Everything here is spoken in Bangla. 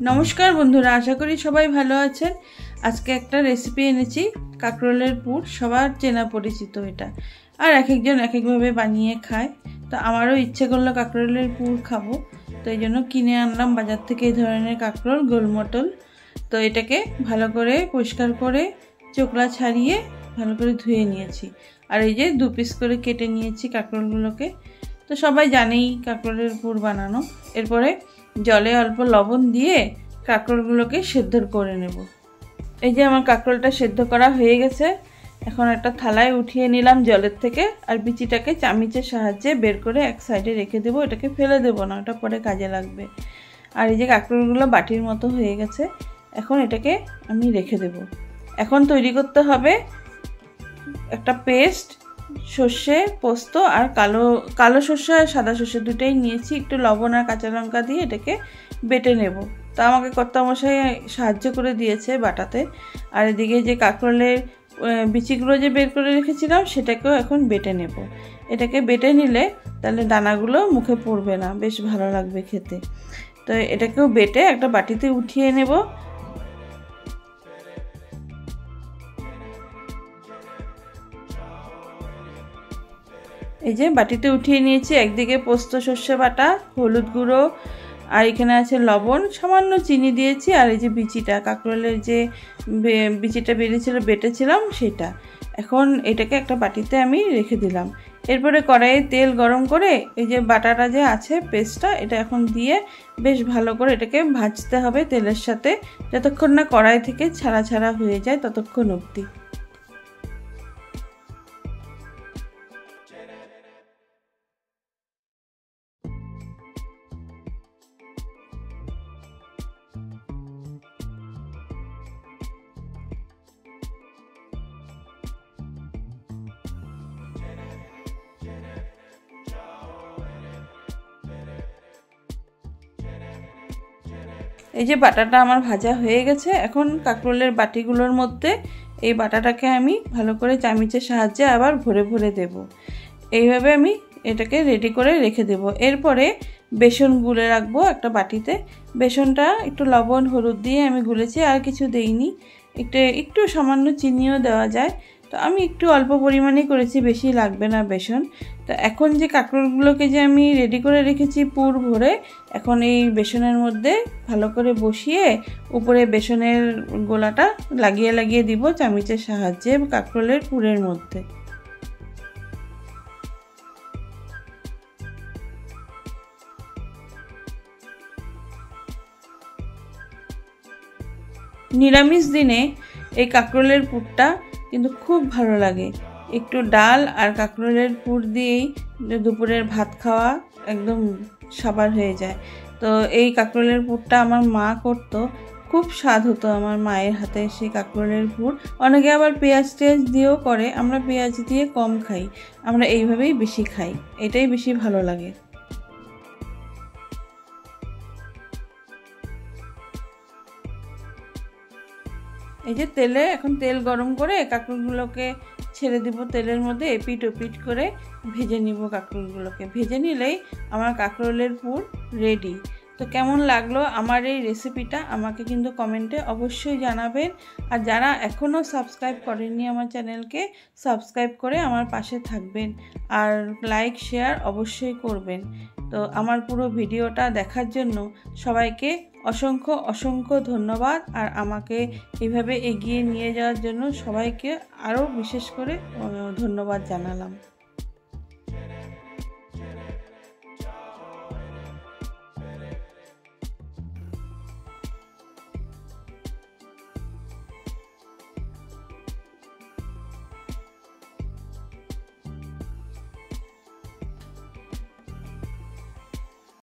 নমস্কার বন্ধুরা, আশা করি সবাই ভালো আছেন। আজকে একটা রেসিপি এনেছি, কাঁকরোলের পুর। সবার চেনা পরিচিত এটা, আর এক একজন এক একভাবে বানিয়ে খায়। তো আমারও ইচ্ছে করলো কাঁকরোলের পুর খাবো, তো এই জন্য কিনে আনলাম বাজার থেকে এই ধরনের কাঁকরোল, গোলমটল। তো এটাকে ভালো করে পরিষ্কার করে চোকলা ছাড়িয়ে ভালো করে ধুয়ে নিয়েছি, আর এই যে 2 পিস করে কেটে নিয়েছি কাঁকরোলগুলোকে। তো সবাই জানেই কাঁকরোলের পুর বানানো। এরপরে জলে অল্প লবণ দিয়ে কাঁকরোলগুলোকে সেদ্ধ করে নেব। এই যে আমার কাঁকরোলটা সেদ্ধ করা হয়ে গেছে। এখন একটা থালায় উঠিয়ে নিলাম জলের থেকে, আর বিচিটাকে চামচের সাহায্যে বের করে এক সাইডে রেখে দেবো। এটাকে ফেলে দেবো না, ওটা পরে কাজে লাগবে। আর এই যে কাঁকরোলগুলো বাটির মতো হয়ে গেছে, এখন এটাকে আমি রেখে দেব। এখন তৈরি করতে হবে একটা পেস্ট। সর্ষে, পোস্ত আর কালো সর্ষে আর সাদা সর্ষে দুটোই নিয়েছি। একটু লবণ আর কাঁচা লঙ্কা দিয়ে এটাকে বেটে নেব। তা আমাকে কর্তামশাই সাহায্য করে দিয়েছে বাটাতে। আর এদিকে যে কাঁকরোলের বিচিগুলো যে বের করে রেখেছিলাম সেটাকেও এখন বেটে নেব। এটাকে বেটে নিলে তাহলে দানাগুলো মুখে পড়বে না, বেশ ভালো লাগবে খেতে। তো এটাকেও বেটে একটা বাটিতে উঠিয়ে নেব। এই যে বাটিতে উঠিয়ে নিয়েছি। একদিকে পোস্ত সর্ষে বাটা, হলুদ গুঁড়ো, আর এখানে আছে লবণ, সামান্য চিনি দিয়েছি। আর এই যে বিচিটা, কাঁকরোলের যে বিচিটা বেরিয়েছিল বেটেছিলাম সেটা। এখন এটাকে একটা বাটিতে আমি রেখে দিলাম। এরপরে কড়াইয়ে তেল গরম করে এই যে বাটাটা যে আছে পেস্টটা, এটা এখন দিয়ে বেশ ভালো করে এটাকে ভাজতে হবে তেলের সাথে, যতক্ষণ না কড়াই থেকে ছাড়া ছাড়া হয়ে যায় ততক্ষণ অবধি। এই যে বাটাটা আমার ভাজা হয়ে গেছে। এখন কাঁকরোলের বাটিগুলোর মধ্যে এই বাটাটাকে আমি ভালো করে চামচের সাহায্যে আবার ভরে ভরে দেব। এইভাবে আমি এটাকে রেডি করে রেখে দেব। এরপরে বেসন গুলে রাখবো একটা বাটিতে। বেসনটা একটু লবণ হলুদ দিয়ে আমি গুলেছি, আর কিছু দেইনি। একটু সামান্য চিনিও দেওয়া যায়, তো আমি একটু অল্প পরিমাণে করেছি, বেশি লাগবে না বেসন। তো এখন যে কাঁকরোলগুলোকে যে আমি রেডি করে রেখেছি পুর ভরে, এখন এই বেসনের মধ্যে ভালো করে বসিয়ে উপরে বেসনের গোলাটা লাগিয়ে লাগিয়ে দিব চামচের সাহায্যে কাঁকরোলের পুরের মধ্যে। নিরামিষ দিনে এই কাঁকরোলের পুরটা কিন্তু খুব ভালো লাগে। একটু ডাল আর কাঁকরোলের পুর দিয়েই দুপুরের ভাত খাওয়া একদম সাবার হয়ে যায়। তো এই কাঁকরোলের পুরটা আমার মা করতো, খুব স্বাদ হতো আমার মায়ের হাতে সেই কাঁকরোলের পুর। অনেকে আবার পেঁয়াজ টেয়াজ দিয়েও করে, আমরা পেঁয়াজ দিয়ে কম খাই, আমরা এইভাবেই বেশি খাই, এটাই বেশি ভালো লাগে। এই যে এখন তেল গরম করে কাঁকরোলগুলোকে ছেড়ে দিব তেলের মধ্যে, এপিট ওপিট করে ভেজে নিব কাঁকরোলগুলোকে। ভেজে নিলেই আমার কাঁকরোলের পুর রেডি। তো কেমন লাগলো আমার এই রেসিপিটা আমাকে কিন্তু কমেন্টে অবশ্যই জানাবেন। আর যারা এখনও সাবস্ক্রাইব করেননি আমার চ্যানেলকে, সাবস্ক্রাইব করে আমার পাশে থাকবেন, আর লাইক শেয়ার অবশ্যই করবেন। তো আমার পুরো ভিডিওটা দেখার জন্য সবাইকে অসংখ্য অসংখ্য ধন্যবাদ। আর আমাকে এইভাবে এগিয়ে নিয়ে যাওয়ার জন্য সবাইকে আরও বিশেষ করে ধন্যবাদ জানালাম।